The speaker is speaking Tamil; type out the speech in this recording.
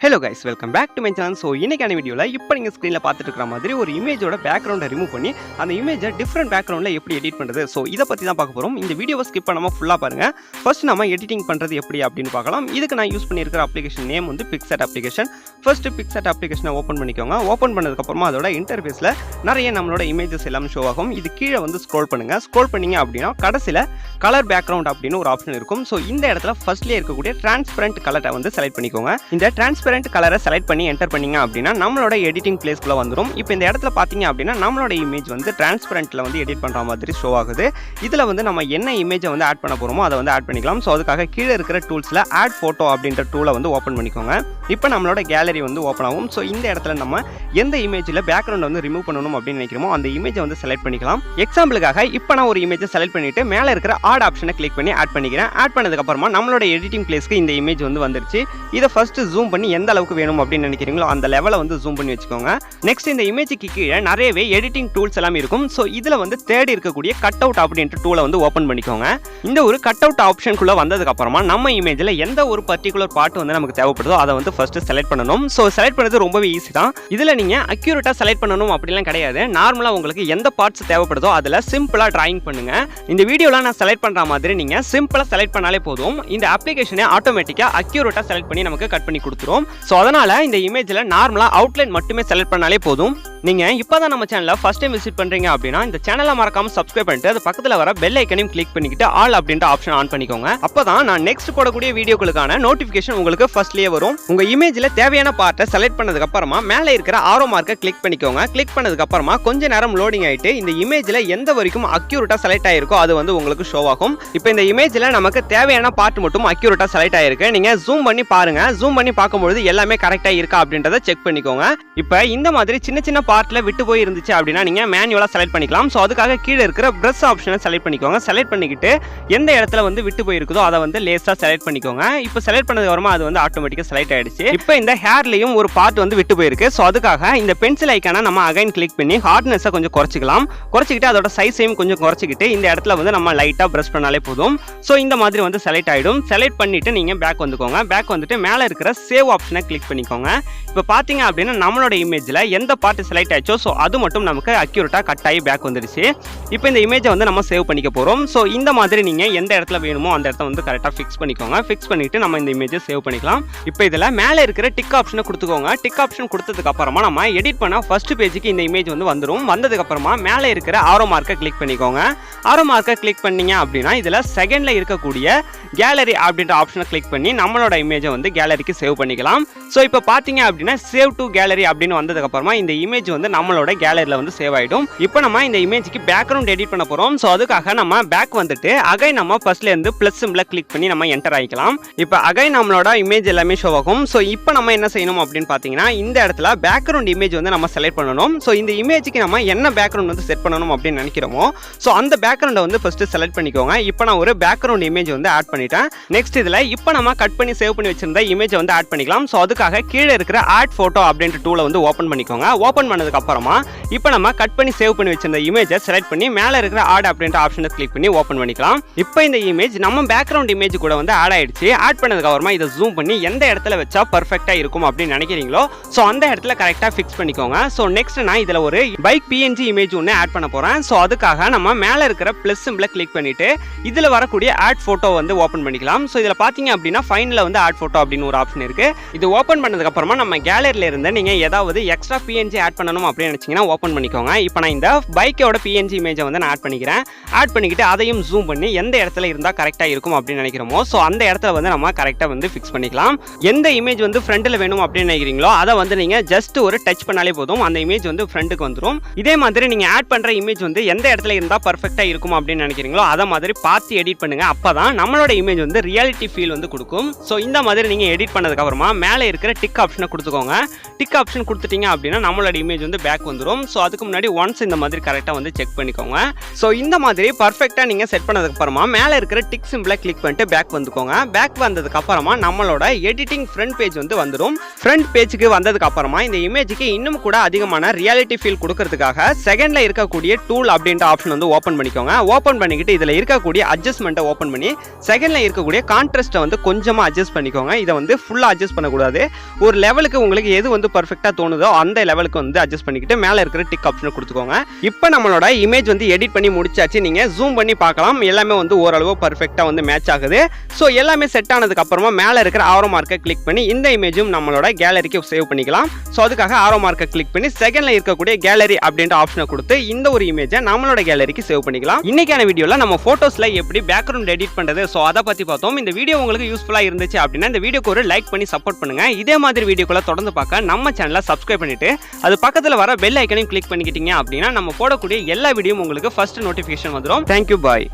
Hello guys, welcome back to my channel. So இன்னைக்கான வீடியோல இப்போ நீங்க ஸ்கிரீன்ல பார்த்துட்டு இருக்கிற மாதிரி ஒரு இமேஜோட பேக்ரவுண்டை ரிமூவ் பண்ணி அந்த இமேஜை டிஃபரண்ட் பேக்ரவுண்ட்ல எப்படி எடிட் பண்றது. ஸோ இதை பத்தி தான் பார்க்க போறோம். இந்த வீடியோவை ஸ்கிப் பண்ணாம ஃபுல்லா பாருங்க. ஃபர்ஸ்ட் நம்ம எடிட்டிங் பண்றது எப்படி அப்படின்னு பார்க்கலாம். இதுக்கு நான் யூஸ் பண்ணியிருக்கிற அப்ளிகேஷன் நேம் வந்து Picsart அப்ளிகேஷன். ஃபர்ஸ்ட் Picsart அப்ளிகேஷனை ஓப்பன் பண்ணிக்கோங்க. ஓப்பன் பண்ணதுக்கு அப்புறமா அதோட இன்டர்ஃபேஸ்ல நிறைய நம்மளோட இமேஜஸ் எல்லாம் ஷோ ஆகும். இது கீழே வந்து ஸ்க்ரோல் பண்ணுங்க. ஸ்க்ரோல் பண்ணீங்க அப்படின்னா கடைசியில கலர் பேக்ரவுண்ட் அப்படின்னு ஒரு ஆப்ஷன் இருக்கும். ஸோ இந்த இடத்துல ஃபர்ஸ்ட்லேயே இருக்கக்கூடிய டிரான்ஸ்பரண்ட் கலரை வந்து செலக்ட் பண்ணிக்கோங்க. இந்த டிரான்ஸ்பரண்ட் கலரை செலக்ட் பண்ணி என்டர் பண்ணீங்க அப்படின்னா நம்மளோட எடிட்டிங் பிளேஸ்க்குள்ள வந்துடும். இப்போ இந்த இடத்துல பார்த்தீங்க அப்படின்னா நம்மளோட இமேஜ் வந்து டிரான்ஸ்பரண்ட்ல வந்து எடிட் பண்ற மாதிரி ஷோ ஆகுது. இதுல வந்து நம்ம என்ன இமேஜை வந்து ஆட் பண்ண போறோமோ அதை வந்து ஆட் பண்ணிக்கலாம். ஸோ அதுக்காக கீழே இருக்கிற டூல்ஸ்ல ஆட் போட்டோ அப்படின்ற டூலை வந்து ஓப்பன் பண்ணிக்கோங்க. இப்போ நம்மளோட கேலரி வந்து ஓப்பன் ஆகும். ஸோ இந்த இடத்துல நம்ம எந்த இமேஜில் பேக்ரவுண்ட் வந்து ரிமூவ் பண்ணணும் அப்படின்னு நினைக்கிறோமோ அந்த இமேஜை வந்து செலக்ட் பண்ணிக்கலாம். எக்ஸாம்பிளுக்காக இப்போ நான் ஒரு இமேஜை செலக்ட் பண்ணிட்டு மேலே இருக்கிற ஆட் ஆப்ஷனை கிளிக் பண்ணி ஆட் பண்ணிக்கிறேன். ஆட் பண்ணதுக்கு அப்புறமா நம்மளோட எடிட்டிங் பிளேஸ்க்கு இந்த இமேஜ் வந்து வந்துருச்சு. இதை ஃபர்ஸ்ட் ஜூம் பண்ணி எந்த அளவுக்கு வேணும் அப்படின்னு நினைக்கிறீங்களோ அந்த லெவலை வந்து ஜூம் பண்ணி வச்சுக்கோங்க. நெக்ஸ்ட் இந்த இமேஜுக்கு கீழே நிறையவே எடிட்டிங் டூல்ஸ் எல்லாம் இருக்கும். ஸோ இதில் வந்து தேர்ட் இருக்கக்கூடிய கட் அவுட் அப்படின்ற டூலை வந்து ஓப்பன் பண்ணிக்கோங்க. இந்த ஒரு கட் அவுட் ஆப்ஷனுக்குள்ள வந்ததுக்கு அப்புறமா நம்ம இமேஜில் எந்த ஒரு பர்டிகுலர் பார்ட் வந்து நமக்கு தேவைப்படுதோ அதை வந்து ஃபர்ஸ்ட் செலக்ட் பண்ணணும். ஸோ செலக்ட் பண்ணது ரொம்பவே ஈஸி தான். இதில் நீங்கள் அக்யூரேட்டாக செலக்ட் பண்ணணும் அப்படிலாம் கிடையாது. நார்மலாக உங்களுக்கு எந்த பார்ட்ஸ் தேவைப்படுதோ அதில் சிம்பிளாக டிராயிங் பண்ணுங்க. இந்த வீடியோவில் நான் செலக்ட் பண்ணுற மாதிரி நீங்கள் சிம்பிளாக செலக்ட் பண்ணாலே போதும். இந்த அப்ளிகேஷனை ஆட்டோமேட்டிக்காக அக்யூரேட்டாக செலக்ட் பண்ணி நமக்கு கட் பண்ணி கொடுத்துரும். ஸோ அதனால் இந்த இமேஜில் நார்மலா அவுட்லைன் மட்டுமே செலக்ட் பண்ணாலே போதும். நீங்க இப்பதான் நம்ம சேனலை ஃபர்ஸ்ட் டைம் விசிட் பண்றீங்க அப்படின்னா இந்த சேனலை மறக்காம சப்ஸ்கிரைப் பண்ணிட்டு அது பக்கத்துல வர பெல் ஐக்கனையும் கிளிக் பண்ணிக்கிட்டு ஆல் அப்படின்ற ஆப்ஷன் ஆன் பண்ணிக்கோங்க. அப்பதான் நான் நெக்ஸ்ட் போடக்கூடிய வீடியோக்களுக்கான நோட்டிபிகேஷன் உங்களுக்கு ஃபர்ஸ்ட்லயே வரும். உங்க இமேஜ்ல தேவையான பார்ட்டை செலக்ட் பண்ணதுக்கு அப்புறமா மேலே இருக்கிற ஆரோ மார்க்கை கிளிக் பண்ணிக்கோங்க. கிளிக் பண்ணதுக்கு அப்புறமா கொஞ்ச நேரம் லோடிங் ஆயிட்டு இந்த இமேஜ்ல எந்த வரைக்கும் அக்யூரேட்டா செலக்ட் ஆயிருக்கோ அது வந்து உங்களுக்கு ஷோ ஆகும். இப்போ இந்த இமேஜ்ல நமக்கு தேவையான பார்ட் மட்டும் அக்யூரேட்டா செலக்ட் ஆயிருக்கு. நீங்க ஜூம் பண்ணி பாருங்க. ஜூம் பண்ணி பார்க்கும்போது எல்லாமே கரெக்டா இருக்கா அப்படின்றத செக் பண்ணிக்கோங்க. இப்போ இந்த மாதிரி சின்ன சின்ன பார்ட்ல விட்டு போய் இருந்துச்சு அப்படின்னா நீங்க மேனுவலா செலக்ட் பண்ணிக்கலாம். சோ அதுக்காக கீழ இருக்கிற பிரஷ் ஆப்ஷனை செலக்ட் பண்ணிக்கோங்க. செலக்ட் பண்ணிக்கிட்டு எந்த இடத்துல வந்து விட்டு போய் இருக்குதோ அதை வந்து லேசா செலக்ட் பண்ணிக்கோங்க. இப்போ செலக்ட் பண்ணதுக்கு அப்புறமா அது வந்து ஆட்டோமேட்டிக்கா செலக்ட் ஆயிடுச்சு. இப்போ இந்த ஹேர்லயும் ஒரு பார்ட் வந்து விட்டு போயிருக்கு. சோ அதுக்காக இந்த பென்சில் ஐகானை நம்ம அகைன் கிளிக் பண்ணி ஹார்ட்னஸை கொஞ்சம் குறைச்சிக்கலாம். குறைச்சிக்கிட்டு அதோட சைஸையும் கொஞ்சம் குறைச்சிக்கிட்டு இந்த இடத்துல வந்து நம்ம லைட்டா பிரஷ் பண்ணாலே போதும். சோ இந்த மாதிரி வந்து செலக்ட் ஆயிடும். செலக்ட் பண்ணிட்டு நீங்க பேக் வந்துக்கோங்க. பேக் வந்துட்டு மேல இருக்கிற சேவ் ஆப்ஷனை கிளிக் பண்ணிக்கோங்க. இப்போ பாத்தீங்க அப்படின்னா நம்மளோட இமேஜ்ல எந்த பார்ட் செலக்ட் ஆயிச்சோ ஸோ அது மட்டும் நமக்கு அக்யூரேட்டா கட் ஆகி பேக் வந்துருச்சு. இப்போ இந்த இமேஜை வந்து நம்ம சேவ் பண்ணிக்க போறோம். ஸோ இந்த மாதிரி நீங்க எந்த இடத்துல வேணுமோ அந்த இடத்த வந்து கரெக்டாக ஃபிக்ஸ் பண்ணிக்கோங்க. ஃபிக்ஸ் பண்ணிட்டு நம்ம இந்த இமேஜை சேவ் பண்ணிக்கலாம். இப்போ இதில் மேலே இருக்கிற டிக் ஆப்ஷனை கொடுத்துக்கோங்க. டிக் ஆப்ஷன் கொடுத்ததுக்கு அப்புறமா நம்ம எடிட் பண்ண ஃபர்ஸ்ட் பேஜுக்கு இந்த இமேஜ் வந்து வந்துடும். வந்ததுக்கு அப்புறமா மேலே இருக்கிற ஆரோ மார்க்கை கிளிக் பண்ணிக்கோங்க. ஆரோ மார்க்கை கிளிக் பண்ணீங்க அப்படின்னா இதில் செகண்ட்ல இருக்கக்கூடிய கேலரி அப்படின்ற ஆப்ஷனை கிளிக் பண்ணி நம்மளோட இமேஜை வந்து கேலரிக்கு சேவ் பண்ணிக்கலாம். ஸோ இப்போ பார்த்தீங்க அப்படின்னா சேவ் டு கேலரி அப்படின்னு வந்ததுக்கு அப்புறமா இந்த இமேஜ் வந்து நம்மளோட கேலரியில வந்து சேவ் ஆயிடும். இப்போ நம்ம இந்த இமேஜ்க்கு பேக்ரவுண்ட் எடிட் பண்ண போறோம். சோ அதுக்காக நம்ம பேக் வந்துட்டு அகைன் நம்ம ஃபர்ஸ்ட்ல இருந்து பிளஸ் சிம்பலை கிளிக் பண்ணி நம்ம என்டர் ஆயிக்கலாம். இப்போ அகைன் நம்மளோட இமேஜ் எல்லாமே ஷோ ஆகும். சோ இப்போ நம்ம என்ன செய்யணும் அப்படின்னு பாத்தீங்கன்னா இந்த இடத்துல பேக்ரவுண்ட் இமேஜ் வந்து நம்ம செலக்ட் பண்ணணும். சோ இந்த இமேஜ்க்கு நம்ம என்ன பேக்ரவுண்ட் வந்து செட் பண்ணணும் அப்படின்னு நினைக்கிறோமோ சோ அந்த பேக்ரவுண்டை வந்து ஃபர்ஸ்ட் செலக்ட் பண்ணிக்கோங்க. இப்போ நான் ஒரு பேக்ரவுண்ட் இமேஜ் வந்து ஆட் பண்ணிட்டேன். நெக்ஸ்ட் இதுல இப்போ நம்ம கட் பண்ணி சேவ் பண்ணி வச்சிருந்த இமேஜ் வந்து ஆட் பண்ணிக்கலாம். சோ அதுக்காக கீழே இருக்கிற ஆட் போட்டோ அப்படின்ற டூலை வந்து ஓபன் பண்ணிக்கோங்க. ஓபன் பண்ணதுக்கு அப்புறமா இப்போ நம்ம கட் பண்ணி சேவ் பண்ணி வச்சிருந்த இமேஜை செலக்ட் பண்ணி மேலே இருக்கிற ஆட் அப்படின்ற ஆப்ஷனை கிளிக் பண்ணி ஓப்பன் பண்ணிக்கலாம். இப்போ இந்த இமேஜ் நம்ம பேக்ரவுண்ட் இமேஜ் கூட வந்து ஆட் ஆயிடுச்சு. ஆட் பண்ணதுக்கு அப்புறமா இதை ஜூம் பண்ணி எந்த இடத்துல வச்சா பர்ஃபெக்ட்டா இருக்கும் அப்படின்னு நினைக்கிறீங்களோ ஸோ அந்த இடத்துல கரெக்டாக ஃபிக்ஸ் பண்ணிக்கோங்க. ஸோ நெக்ஸ்ட் நான் இதில் ஒரு பைக் பிஎன்ஜி இமேஜ் ஒன்று ஆட் பண்ண போறேன். ஸோ அதுக்காக நம்ம மேலே இருக்கிற பிளஸ் சிம்பிளை கிளிக் பண்ணிட்டு இதில் வரக்கூடிய ஆட் போட்டோ வந்து ஓப்பன் பண்ணிக்கலாம். ஸோ இதில் பார்த்தீங்க அப்படின்னா ஃபைனலில் வந்து ஆட் போட்டோ அப்படின்னு ஒரு ஆப்ஷன் இருக்கு. இது ஓப்பன் பண்ணதுக்கு அப்புறமா நம்ம கேலரியில இருந்து நீங்க ஏதாவது எக்ஸ்ட்ரா பிஎன்ஜி ஆட் பண்ணணும் அப்படின்னு நினைச்சீங்கன்னா ஓப்பன் பண்ணிக்கோங்க. இப்போ நான் இந்த பைக்கோட பிஎன்ஜி இமேஜை வந்து நான் ஆட் பண்ணிக்கிறேன். ஆட் பண்ணிக்கிட்டு அதையும் ஜூம் பண்ணி எந்த இடத்துல இருந்தால் கரெக்டாக இருக்கும் அப்படின்னு நினைக்கிறோமோ ஸோ அந்த இடத்துல வந்து நம்ம கரெக்டாக வந்து ஃபிக்ஸ் பண்ணிக்கலாம். எந்த இமேஜ் வந்து ஃப்ரண்ட்டில் வேணும் அப்படின்னு நினைக்கிறீங்களோ அதை வந்து நீங்கள் ஜஸ்ட் ஒரு டச் பண்ணாலே போதும் அந்த இமேஜ் வந்து ஃப்ரண்ட்டுக்கு வந்துடும். இதே மாதிரி நீங்கள் ஆட் பண்ணுற இமேஜ் வந்து எந்த இடத்துல இருந்தால் பர்ஃபெக்டாக இருக்கும் அப்படின்னு நினைக்கிறீங்களோ அதை மாதிரி பார்த்து எடிட் பண்ணுங்க. அப்போ தான் நம்மளோட இமேஜ் வந்து ரியாலிட்டி ஃபீல் வந்து கொடுக்கும். ஸோ இந்த மாதிரி நீங்கள் எடிட் பண்ணதுக்கு அப்புறமா மேலே இருக்கிற டிக் ஆப்ஷனை கொடுத்துக்கோங்க. டிக் ஆப்ஷன் கொடுத்துட்டீங்க அப்படின்னா நம்மளோட இமேஜ் வந்து பேக் வந்துடும். ஸோ அதுக்கு முன்னாடி ஒன்ஸ் இந்த மாதிரி கரெக்டாக வந்து செக் பண்ணிக்கோங்க. ஸோ இந்த மாதிரி பர்ஃபெக்டாக நீங்கள் செட் பண்ணதுக்கு அப்புறமா மேலே இருக்கிற டிக் சிம்பிளை கிளிக் பண்ணிட்டு பேக் வந்துக்கோங்க. பேக் வந்ததுக்கு அப்புறமா நம்மளோட எடிட்டிங் ஃப்ரண்ட் பேஜ் வந்து வந்துடும். ஃப்ரண்ட் பேஜுக்கு வந்ததுக்கு அப்புறமா இந்த இமேஜுக்கு இன்னும் கூட அதிகமான ரியாலிட்டி ஃபீல் கொடுக்கறதுக்காக செகண்ட்ல இருக்கக்கூடிய டூல் அப்படின்ற ஆப்ஷன் வந்து ஓப்பன் பண்ணிக்கோங்க. ஓப்பன் பண்ணிக்கிட்டு இதில் இருக்கக்கூடிய அட்ஜஸ்ட்மெண்ட்டை ஓப்பன் பண்ணி செகண்ட்ல இருக்கக்கூடிய கான்ட்ராஸ்ட்டை வந்து கொஞ்சமாக அட்ஜஸ்ட் பண்ணிக்கோங்க. இதை வந்து ஃபுல்லாக அட்ஜஸ்ட் பண்ணக்கூடாது. பண்ணக்கூடாது. ஒரு லெவலுக்கு உங்களுக்கு எது வந்து பர்ஃபெக்ட்டா தோணுதோ அந்த லெவலுக்கு வந்து அட்ஜஸ்ட் பண்ணிக்கிட்டு மேலே இருக்கிற டிக் ஆப்ஷனை கொடுத்துக்கோங்க. இப்போ நம்மளோட இமேஜ் வந்து எடிட் பண்ணி முடிச்சாச்சு. நீங்கள் ஜூம் பண்ணி பார்க்கலாம். எல்லாமே வந்து ஓரளவு பர்ஃபெக்டாக வந்து மேட்ச் ஆகுது. ஸோ எல்லாமே செட் ஆனதுக்கு அப்புறமா மேலே இருக்கிற ஆரோ மார்க்கை கிளிக் பண்ணி இந்த இமேஜும் நம்மளோட கேலரிக்கு சேவ் பண்ணிக்கலாம். ஸோ அதுக்காக ஆரோ மார்க்கை கிளிக் பண்ணி செகண்ட்ல இருக்கக்கூடிய கேலரி அப்படின்ற ஆப்ஷனை கொடுத்து இந்த ஒரு இமேஜை நம்மளோட கேலரிக்கு சேவ் பண்ணிக்கலாம். இன்னைக்கான வீடியோவில் நம்ம போட்டோஸ்ல எப்படி பேக்ரவுண்ட் எடிட் பண்றது ஸோ அதை பத்தி பார்த்தோம். இந்த வீடியோ உங்களுக்கு யூஸ்ஃபுல்லா இருந்துச்சு அப்படின்னா இந்த வீடியோக்கு ஒரு லைக் பண்ணி சப்போர்ட் பண்ணுங்க. இதே மாதிரி வீடியோக்களை தொடர்ந்து பார்க்க நம்ம சேனலை சப்ஸ்கிரைப் பண்ணிட்டு அது பக்கத்தில் வர பெல் ஐக்கனையும் கிளிக் பண்ணிக்கிட்டீங்க அப்படின்னா நம்ம போடக்கூடிய எல்லா வீடியோவும் உங்களுக்கு ஃபர்ஸ்ட் நோட்டிஃபிகேஷன் வந்துடும். தேங்க்யூ, பாய்.